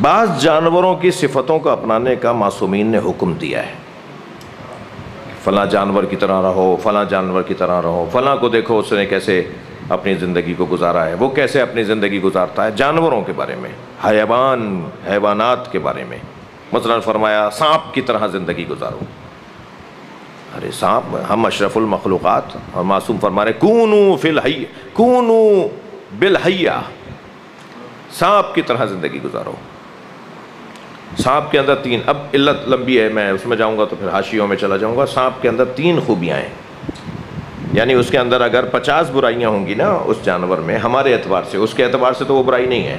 بعض جانوروں کی صفتوں کو اپنانے کا معصومین نے حکم دیا ہے، فلاں جانور کی طرح رہو، فلاں جانور کی طرح رہو، فلاں کو دیکھو اس نے کیسے اپنی زندگی کو گزارا ہے، وہ کیسے اپنی زندگی گزارتا ہے۔ جانوروں کے بارے میں، حیوانات کے بارے میں، مثلا فرمایا سانپ کی طرح زندگی گزارو۔ ارے سانپ، ہم اشرف المخلوقات، اور معصوم فرما رہے کونو بالحیہ، سانپ کی طرح زندگی گزارو۔ سانپ کے اندر تین، اب علت لمبی ہے، میں اس میں جاؤں گا تو پھر حاشیوں میں چلا جاؤں گا۔ سانپ کے اندر تین خوبیاں ہیں، یعنی اس کے اندر اگر 50 برائیاں ہوں گی نا اس جانور میں، ہمارے اعتبار سے، اس کے اعتبار سے تو وہ برائی نہیں ہے،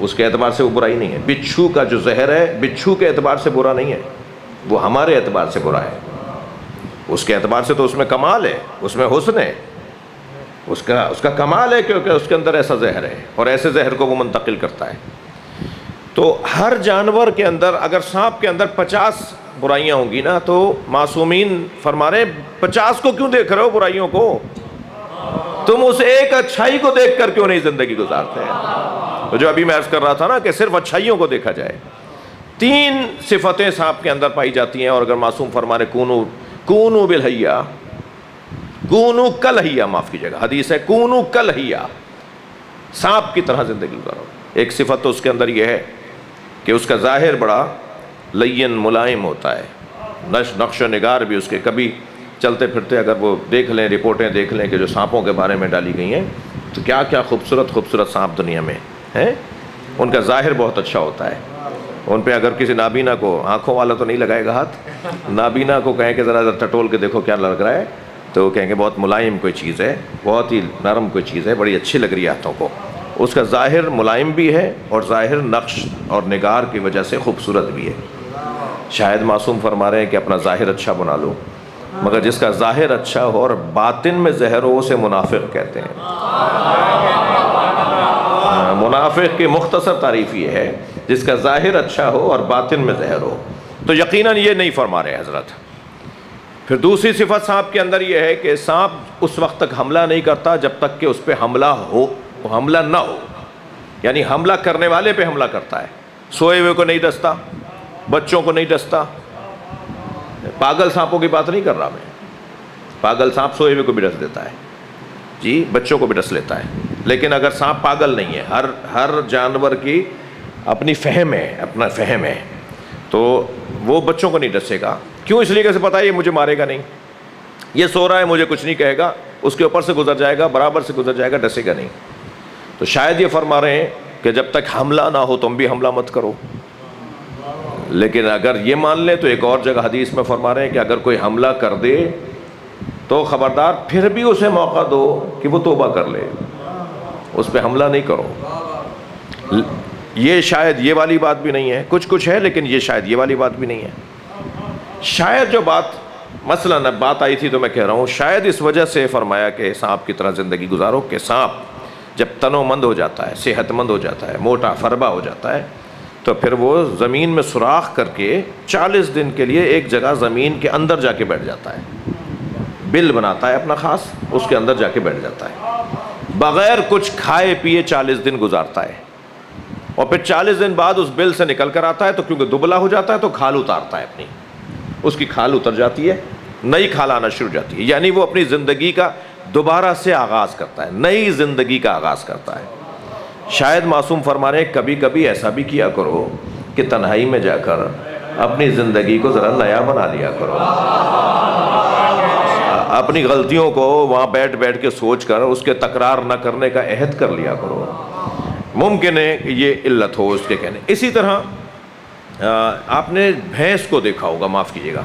اس کے اعتبار سے وہ برائی نہیں ہے۔ بچھو کا جو زہر ہے، بچھو کے اعتبار سے برا نہیں ہے، وہ ہمارے اعتبار سے برا ہے۔ اس کے اعتبار سے تو اس میں کمال ہے، اس میں حسن ہے، اس کا کمال ہے، کیونکہ اس کے اندر ایسا زہر ہے اور ایسے زہر کو وہ منتقل کرتا ہے۔ تو ہر جانور کے اندر، اگر سانپ کے اندر 50 برائیاں ہوں گی نا، تو معصومین فرما رہے 50 کو کیوں دیکھ رہے ہو برائیوں کو؟ تم اس ایک اچھائی کو دیکھ کر کیوں نہیں زندگی گزارتے ہیں؟ تو جو ابھی میں عرض کر رہا تھا نا کہ صرف اچھائیوں کو دیکھا جائے۔ 3 صفتیں سانپ کے اندر پائی جاتی ہیں، اور اگر معصوم فرما رہے کونو بالحیہ، کونو کلحیہ، معاف کیجیے گا، حدیث ہے کونو کلحیہ، سانپ کی طرح زندگی گزارو۔ ایک صفت تو اس کے اندر یہ ہے کہ اس کا ظاہر بڑا لین ملائم ہوتا ہے، نقش و نگار بھی اس کے، کبھی چلتے پھرتے اگر وہ دیکھ لیں، رپورٹیں دیکھ لیں کہ جو سانپوں کے بارے میں ڈالی گئی ہیں، تو کیا کیا خوبصورت خوبصورت سانپ دنیا میں ہیں۔ ان کا ظاہر بہت اچھا ہوتا ہے۔ ان پہ اگر کسی نابینا کو، آنکھوں والا تو نہیں لگائے گا ہاتھ، نابینا کو کہیں کہ ذرا ٹٹول کے دیکھو کیا لگ رہا ہے، تو وہ کہیں گے بہت ملائم کوئی چیز ہے، بہت ہی نرم کوئی چیز ہے، بڑی اچھی لگ رہی ہے ہاتھوں کو۔ اس کا ظاہر ملائم بھی ہے، اور ظاہر نقش اور نگار کی وجہ سے خوبصورت بھی ہے۔ شاید معصوم فرما رہے ہیں کہ اپنا ظاہر اچھا بنا لو، مگر جس کا ظاہر اچھا ہو اور باطن میں زہر ہو اسے منافق کہتے ہیں۔ منافق کی مختصر تعریف یہ ہے، جس کا ظاہر اچھا ہو اور باطن میں زہر ہو۔ تو یقیناً یہ نہیں فرما رہے حضرت۔ پھر دوسری صفت سانپ کے اندر یہ ہے کہ سانپ اس وقت تک حملہ نہیں کرتا جب تک کہ اس پہ حملہ نہ ہو، یعنی حملہ کرنے والے پہ حملہ کرتا ہے، سوئے ہوئے کو نہیں ڈستا، بچوں کو نہیں ڈستا۔ پاگل سانپوں کی بات نہیں کر رہا میں، پاگل سانپ سوئے ہوئے کو بھی ڈس دیتا ہے، جی بچوں کو بھی ڈس لیتا ہے، لیکن اگر سانپ پاگل نہیں ہے، ہر جانور کی اپنی فہم ہے، اپنا فہم ہے، تو وہ بچوں کو نہیں ڈسے گا۔ کیوں؟ اس لیے کہ پتہ ہے یہ مجھے مارے گا نہیں، یہ سو رہا ہے مجھے کچھ نہیں کہے گا، اس کے اوپر سے گزر جائے گا، برابر سے گزر جائے گا، ڈسے گا نہیں۔ تو شاید یہ فرما رہے ہیں کہ جب تک حملہ نہ ہو تم بھی حملہ مت کرو۔ لیکن اگر یہ مان لیں تو ایک اور جگہ حدیث میں فرما رہے ہیں کہ اگر کوئی حملہ کر دے تو خبردار پھر بھی اسے موقع دو کہ وہ توبہ کر لے، اس پہ حملہ نہیں کرو۔ یہ شاید یہ والی بات بھی نہیں ہے، کچھ ہے، لیکن یہ شاید یہ والی بات بھی نہیں ہے۔ شاید جو بات مثلا بات آئی تھی تو میں کہہ رہا ہوں، شاید اس وجہ سے فرمایا کہ سانپ کی طرح زندگی گزارو، کہ سانپ جب تنو مند ہو جاتا ہے، صحت مند ہو جاتا ہے، موٹا فربا ہو جاتا ہے، تو پھر وہ زمین میں سوراخ کر کے 40 دن کے لیے ایک جگہ زمین کے اندر جا کے بیٹھ جاتا ہے، بل بناتا ہے اپنا خاص، اس کے اندر جا کے بیٹھ جاتا ہے، بغیر کچھ کھائے پیے 40 دن گزارتا ہے، اور پھر 40 دن بعد اس بل سے نکل کر آتا ہے، تو کیونکہ دبلا ہو جاتا ہے تو کھال اتارتا ہے، اپنی اس کی کھال اتر جاتی ہے، نئی کھال آنا شروع ہو جاتی ہے، یعنی وہ اپنی زندگی کا دوبارہ سے آغاز کرتا ہے، نئی زندگی کا آغاز کرتا ہے۔ شاید معصوم فرما رہے ہیں کبھی کبھی ایسا بھی کیا کرو کہ تنہائی میں جا کر اپنی زندگی کو ذرا نیا بنا لیا کرو، اپنی غلطیوں کو وہاں بیٹھ بیٹھ کے سوچ کر اس کے تکرار نہ کرنے کا عہد کر لیا کرو۔ ممکن ہے کہ یہ علت ہو اس کے کہنے۔ اسی طرح آپ نے بھینس کو دیکھا ہوگا، معاف کیجیے گا،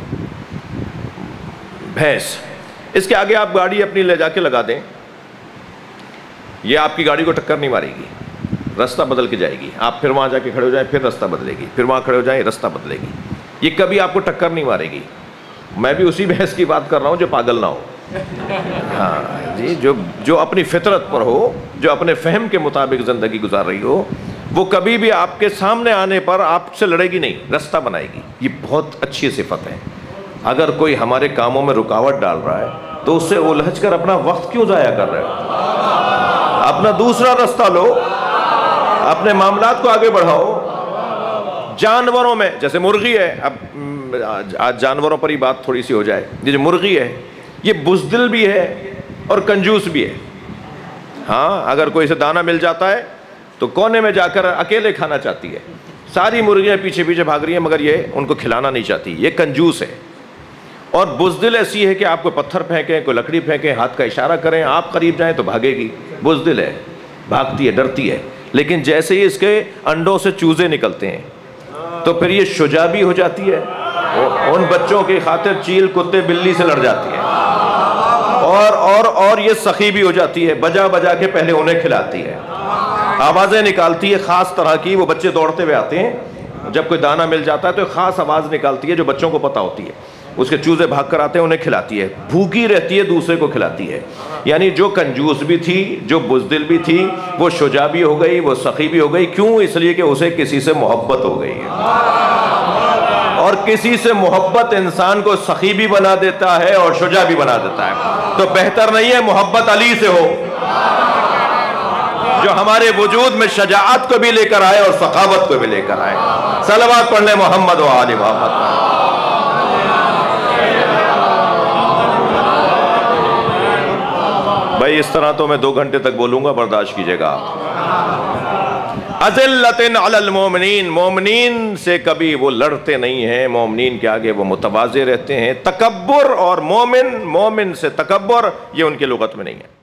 بھینس، اس کے آگے آپ گاڑی اپنی لے جا کے لگا دیں، یہ آپ کی گاڑی کو ٹکر نہیں مارے گی، راستہ بدل کے جائے گی، آپ پھر وہاں جا کے کھڑے ہو جائیں پھر راستہ بدلے گی، پھر وہاں کھڑے ہو جائیں راستہ بدلے گی، یہ کبھی آپ کو ٹکر نہیں مارے گی۔ میں بھی اسی بھینس کی بات کر رہا ہوں جو پاگل نہ ہو، ہاں جی، جو اپنی فطرت پر ہو، جو اپنے فہم کے مطابق زندگی گزار رہی ہو، وہ کبھی بھی آپ کے سامنے آنے پر آپ سے لڑے گی نہیں، راستہ بنائے گی۔ یہ بہت اچھی صفت ہے۔ اگر کوئی ہمارے کاموں میں رکاوٹ ڈال رہا ہے تو اس سے الجھ کر اپنا وقت کیوں ضائع کر رہے ہو؟ اپنا دوسرا راستہ لو، اپنے معاملات کو آگے بڑھاؤ۔ جانوروں میں جیسے مرغی ہے، اب آج جانوروں پر ہی بات تھوڑی سی ہو جائے، یہ جو مرغی ہے یہ بزدل بھی ہے اور کنجوس بھی ہے۔ ہاں، اگر کوئی سے دانہ مل جاتا ہے تو کونے میں جا کر اکیلے کھانا چاہتی ہے، ساری مرغیاں پیچھے پیچھے بھاگ رہی ہیں مگر یہ ان کو کھلانا نہیں چاہتی، یہ کنجوس ہے۔ اور بزدل ایسی ہے کہ آپ کو پتھر پھینکیں، کوئی لکڑی پھینکیں، ہاتھ کا اشارہ کریں، آپ قریب جائیں تو بھاگے گی، بزدل ہے، بھاگتی ہے، ڈرتی ہے۔ لیکن جیسے ہی اس کے انڈوں سے چوزے نکلتے ہیں تو پھر یہ شجاع بھی ہو جاتی ہے، ان بچوں کی خاطر چیل، کتے، بلی سے لڑ جاتی ہے، اور یہ سخی بھی ہو جاتی ہے، بجا بجا کے پہلے انہیں کھلاتی ہے، آوازیں نکالتی ہے خاص طرح کی۔ وہ بچے دوڑتے ہوئے آتے ہیں، جب کوئی دانہ مل جاتا ہے تو ایک خاص آواز نکالتی ہے جو بچوں کو پتہ ہوتی ہے، اس کے چوزے بھاگ کر آتے ہیں، انہیں کھلاتی ہے، بھوکی رہتی ہے، دوسرے کو کھلاتی ہے۔ یعنی جو کنجوس بھی تھی، جو بزدل بھی تھی، وہ شجاع بھی ہو گئی، وہ سخی بھی ہو گئی۔ کیوں؟ اس لیے کہ اسے کسی سے محبت ہو گئی ہے، اور کسی سے محبت انسان کو سخی بھی بنا دیتا ہے اور شجاع بھی بنا دیتا ہے۔ تو بہتر نہیں ہے محبت علی سے ہو جو ہمارے وجود میں شجاعت کو بھی لے کر آئے اور سخاوت کو بھی لے کر آئے۔ صلوات پڑھ لیں محمد و آل محمد۔ بھائی اس طرح تو میں 2 گھنٹے تک بولوں گا، برداشت کیجئے گا۔ اذلۃ علی المومنین، مومنین سے کبھی وہ لڑتے نہیں ہیں، مومنین کے آگے وہ متواضع رہتے ہیں۔ تکبر اور مومن سے تکبر یہ ان کی لغت میں نہیں ہے۔